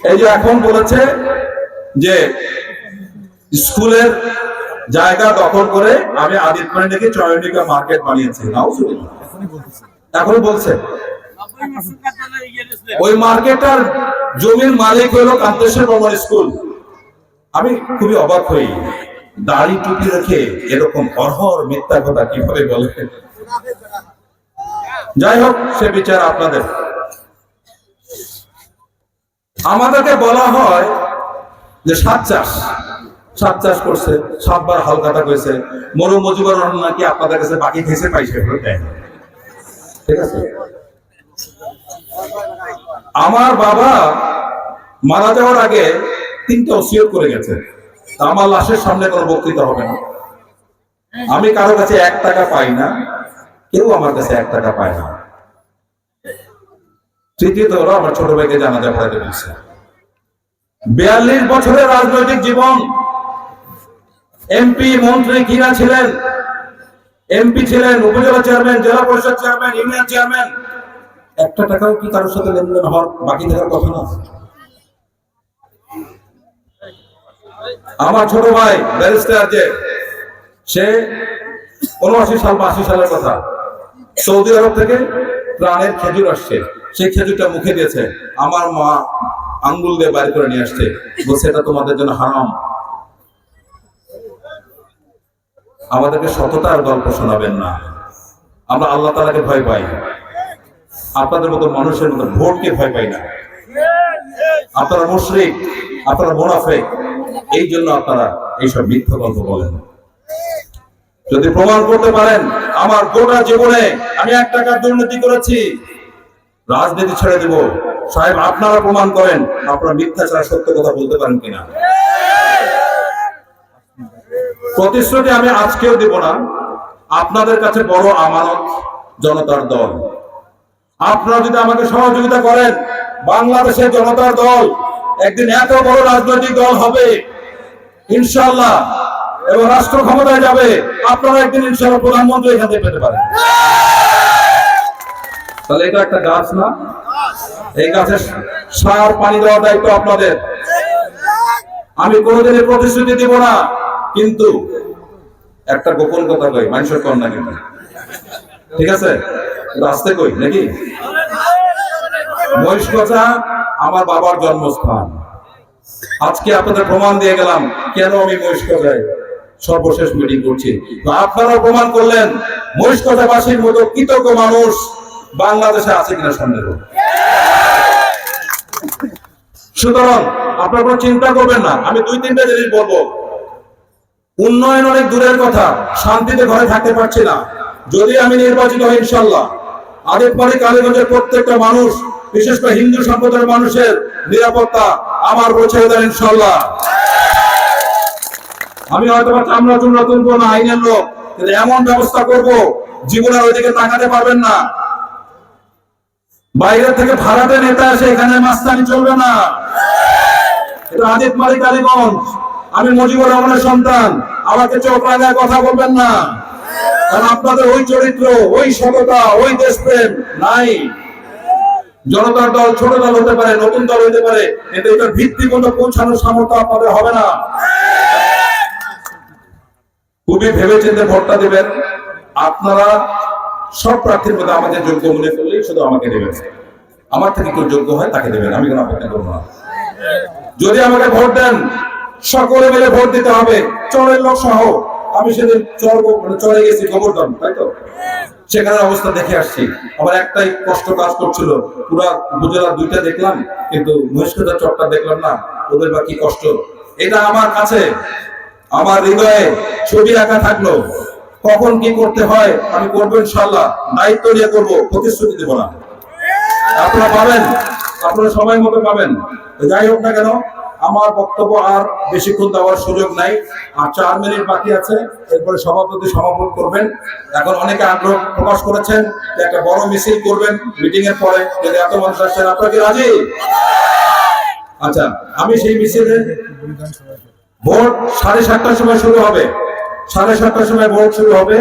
এই যে এখন বলেছে যে স্কুলের জায়গা দখল করে আমি আদিত পান্ডেকে চয়নিকা মার্কেট বানিয়েছি, এখন বলছে ওই মার্কেটার জমির মালিক হলো কান্তেশ্বর বর্মন স্কুল। আমি খুবই অবাক হই, দাড়ি টুপি রেখে এরকম অরহর মিথ্যা কথা কিভাবে বলে। যাই হোক, সে বিচার আপনাদের। আমাদেরকে বলা হয় যে সাত চাষ করছে, 7 বার হালকাটা করেছে, মরু মজিবর নাকি আপনাদের কাছে বাকি খেয়েছে পাইছে। ঠিক আছে, আমার বাবা মারা যাওয়ার আগে 3টা ওসিয়ত করে গেছে। আমার লাশের সামনে কোনো বক্তৃতা হবে না, আমি কারো কাছে 1 টাকা পাই না, কেউ আমার কাছে 1 টাকা পায় না। তৃতীয়ত হলো আমার ছোট ভাইকে জানাজা পড়াতে বলছে। 42 বছরের রাজনৈতিক জীবন, এমপি মন্ত্রী কিনা ছিলেন, এমপি ছিলেন, উপজেলা চেয়ারম্যান, জেলা পরিষদ চেয়ারম্যান, ইউনিয়ন চেয়ারম্যান, 1 টাকাও কি কারোর সাথে লেনদেন হওয়ার বাকি থাকার কথা না। আমার ছোট ভাই ব্যারিস্টার, যে সে 79 সাল বা 80 সালের কথা, সৌদি আরব থেকে প্রাণের খেজুর আসছে, সেই খেজুরটা মুখে দিয়েছে, আমার মা আঙ্গুল দিয়ে বাইর করে নিয়ে আসছে, বলছে এটা তোমাদের জন্য হারাম। আমাদেরকে সততার গল্প শোনাবেন না, আমরা আল্লাহ তাআলাকে ভয় পাই, আপনাদের মতো মানুষের মতো ভোটকে ভয় পাই না। আপনারা মুশরিক, আপনারা মুনাফিক, এই জন্য আপনারা এইসব মিথ্যা গল্প বলেন। যদি প্রমাণ করতে পারেন আমার গোটা জীবনে আমি 1 টাকার দুর্নীতি করেছি, রাজনীতি ছেড়ে দেব। সাহেব, আপনারা প্রমাণ করেন আপনারা মিথ্যা ছাড়া সত্য কথা বলতে পারেন কিনা। প্রতিশ্রুতি আমি আজকেও দেব না। আপনাদের কাছে বড় আমানত জনতার দল। আপনারা যদি আমাকে সহযোগিতা করেন, বাংলাদেশের জনতার দল একদিন এত বড় রাজনৈতিক দল হবে ইনশাআল্লাহ, এবং রাষ্ট্র ক্ষমতায় যাবে। আপনারা একদিন ইনশাআল্লাহ প্রধানমন্ত্রী এখান থেকে পেতে পারেন। তাহলে এটা একটা গাছ না, এই গাছের সার পানি দেওয়ার দায়িত্ব আপনাদের। আমি কোনোদিনই প্রতিশ্রুতি দিব না, কিন্তু একটা গোপন কথা কই, মানুষের কর না কিন্তু, ঠিক আছে? রাস্তে কই নাকি? মহিষকচা আমার বাবার জন্মস্থান। আজকে আপনাদের প্রমাণ দিয়ে গেলাম কেন আমি মহিষকচায় সর্বশেষ মিটিং করছি। আপনারা প্রমাণ করলেন মহিষকচাবাসীর মতো কৃতজ্ঞ মানুষ বাংলাদেশে আছে কিনা সন্দেহ। সুতরাং আপনারা কোনো চিন্তা করবেন না, আমি 2-3টা জিনিস বলবো। উন্নয়ন অনেক দূরের কথা, শান্তিতে ঘরে থাকতে পারছি না। যদি আমি নির্বাচিত হই ইনশাআল্লাহ, আদিতবাড়ি কালীগঞ্জের প্রত্যেকটা মানুষ, বিশেষ করে হিন্দু সম্প্রদায়ের মানুষের নিরাপত্তা আমার পৌঁছে দেন ইনশাআল্লাহ। আমি হয়তো চামড়া চুমড়া তুলবো না, আইনের লোক, কিন্তু এমন ব্যবস্থা করব জীবনের ওইদিকে তাকাতে পারবেন না। বাইরে থেকে ভাড়াটে নেতা এসে এখানে মাস্তানি চলবে না। এটা আদিতবাড়ি কালীগঞ্জ, আমি মুজিবুর রহমানের সন্তান, আমাকে চোখ রাঙায় কথা বলবেন না, কারণ আপনাদের ওই চরিত্র, ওই সততা, ওই দেশপ্রেম নাই। জনতার দল ছোট দল হতে পারে, নতুন দল হতে পারে, কিন্তু এটার ভিত্তি পর্যন্ত পৌঁছানোর সামর্থ্য আপনাদের হবে না। খুবই ভেবেচিন্তে ভোটটা দেবেন। আপনারা সব প্রার্থীর মধ্যে আমাদের যোগ্য মনে করলেই শুধু আমাকে দেবেন, আমার থেকে কেউ যোগ্য হয় তাকে দেবেন, আমি কোনো আপত্তি করবো না। যদি আমাকে ভোট দেন, সকলে মিলে ভোট দিতে হবে, চরের লোক সহ। আমি সেদিন চরে গেছি গোবর্ধন, তাই তো, সেখানে অবস্থা দেখে আসছি। আমার একটাই কষ্ট কাজ করছিল, পুরা উপজেলা 2টা দেখলাম, কিন্তু মহিষকচা চরটা দেখলাম না। ওদের বা কি কষ্ট, এটা আমার কাছে, আমার হৃদয়ে ছবি আঁকা থাকলো। কখন কি করতে হয় আমি করবো ইনশাআল্লাহ, দায়িত্ব নিয়ে করবো, প্রতিশ্রুতি দেব না। আপনারা পাবেন, আপনারা সময় মতো পাবেন। যাই হোক না কেন, আমার বক্তব্য আর বেশিক্ষণ দেওয়ার সুযোগ নাই, আর 4 মিনিট বাকি আছে, এরপরে সভাপতি সমাপন করবেন। এখন অনেকে আগ্রহ প্রকাশ করেছেন যে একটা বড় মিছিল করবেন মিটিং এর পরে, যদি এত মানুষ আসছেন, আপনারা কি রাজি? আচ্ছা, আমি সেই মিছিলে ভোট 7:30টার সময় শুরু হবে, 7:30টার সময় ভোট শুরু হবে।